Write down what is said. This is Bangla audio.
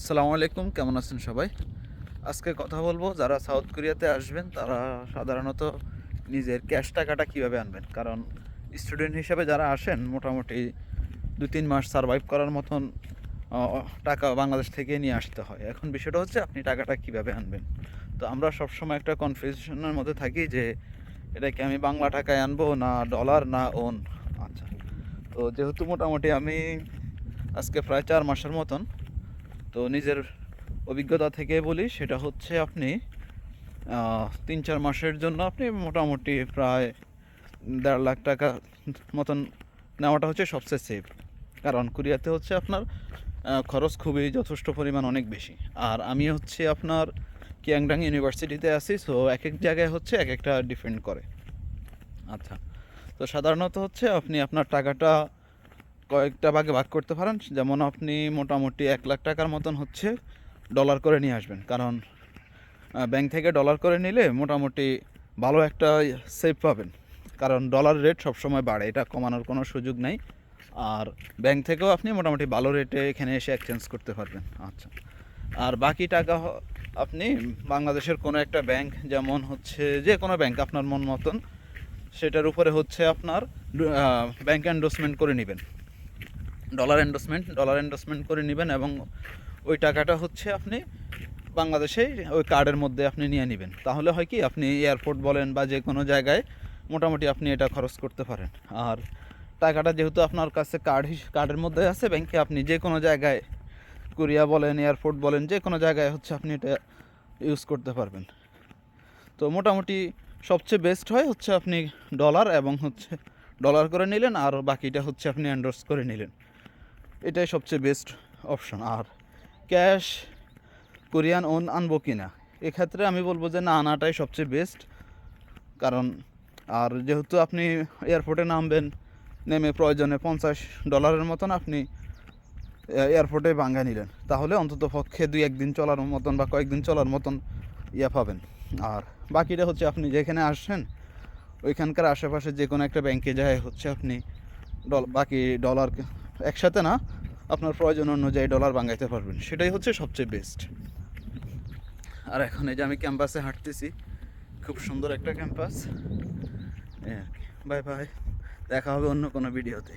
আসসালামু আলাইকুম, কেমন আছেন সবাই? আজকে কথা বলবো যারা সাউথ কোরিয়াতে আসবেন তারা সাধারণত নিজের ক্যাশ টাকাটা কীভাবে আনবেন। কারণ স্টুডেন্ট হিসেবে যারা আসেন মোটামুটি ২-৩ মাস সারভাইভ করার মতন টাকা বাংলাদেশ থেকে নিয়ে আসতে হয়। এখন বিষয়টা হচ্ছে আপনি টাকাটা কীভাবে আনবেন। তো আমরা সবসময় একটা কনফিউশনের মধ্যে থাকি যে এটা কি আমি বাংলা টাকায় আনবো না ডলার না ওন। আচ্ছা, তো যেহেতু মোটামুটি আমি আজকে প্রায় ৪ মাসের মতন, তো নিজের অভিজ্ঞতা থেকে বলি সেটা হচ্ছে আপনি ৩-৪ মাসের জন্য আপনি মোটামুটি প্রায় ১.৫ লাখ টাকা মতন নেওয়াটা হচ্ছে সবচেয়ে সেফ। কারণ কোরিয়াতে হচ্ছে আপনার খরচ খুবই যথেষ্ট পরিমাণ অনেক বেশি। আর আমি হচ্ছে আপনার কিয়াংডাং ইউনিভার্সিটিতে আছি, সো এক এক জায়গায় হচ্ছে এক একটা ডিপেন্ড করে। আচ্ছা, তো সাধারণত হচ্ছে আপনি আপনার টাকাটা কয়েকটা ভাগে ভাগ করতে পারেন। যেমন আপনি মোটামুটি ১ লাখ টাকার মতন হচ্ছে ডলার করে নিয়ে আসবেন। কারণ ব্যাংক থেকে ডলার করে নিলে মোটামুটি ভালো একটা সেভ পাবেন। কারণ ডলার রেট সবসময় বাড়ে, এটা কমানোর কোনো সুযোগ নেই। আর ব্যাংক থেকেও আপনি মোটামুটি ভালো রেটে এখানে এসে এক্সচেঞ্জ করতে পারবেন। আচ্ছা, আর বাকি টাকা আপনি বাংলাদেশের কোনো একটা ব্যাংক, যেমন হচ্ছে যে কোনো ব্যাংক আপনার মন মতন, সেটার উপরে হচ্ছে আপনার ব্যাংক এন্ডোর্সমেন্ট করে নেবেন, ডলার এন্ডোর্সমেন্ট করে নেবেন এবং ওই টাকাটা হচ্ছে আপনি বাংলাদেশে ওই কার্ডের মধ্যে আপনি নিয়ে নেবেন। তাহলে হয় কি, আপনি এয়ারপোর্ট বলেন বা যে কোনো জায়গায় মোটামুটি আপনি এটা খরচ করতে পারেন। আর টাকাটা যেহেতু আপনার কাছে কার্ডের মধ্যে আছে ব্যাংকে, আপনি যে কোনো জায়গায় কোরিয়া বলেন, এয়ারপোর্ট বলেন, যে কোনো জায়গায় হচ্ছে আপনি এটা ইউজ করতে পারবেন। তো মোটামুটি সবচেয়ে বেস্ট হয় হচ্ছে আপনি ডলার এবং হচ্ছে ডলার করে নিলেন, আর বাকিটা হচ্ছে আপনি এন্ডোর্স করে নিলেন। এটাই সবচেয়ে বেস্ট অপশন। আর ক্যাশ কোরিয়ান ওন আনবো কি না, এক্ষেত্রে আমি বলবো যে না আনাটাই সবচেয়ে বেস্ট। কারণ আর যেহেতু আপনি এয়ারপোর্টে নামবেন, নেমে প্রয়োজনে $50 মতন আপনি এয়ারপোর্টে ভাঙ্গা নিলেন, তাহলে অন্তত পক্ষে ২-১ দিন চলার মতন বা কয়েকদিন চলার মতন পাবেন। আর বাকিটা হচ্ছে আপনি যেখানে আসেন ওইখানকার আশেপাশে যে কোনো একটা ব্যাংকে যায় হচ্ছে আপনি বাকি ডলার একসাথে না, আপনার প্রয়োজন অনুযায়ী ডলার ভাঙাইতে পারবেন। সেটাই হচ্ছে সবচেয়ে বেস্ট। আর এখন এই যে আমি ক্যাম্পাসে হাঁটতেছি, খুব সুন্দর একটা ক্যাম্পাস। এই আর কি। বাই বাই, দেখা হবে অন্য কোনো ভিডিওতে।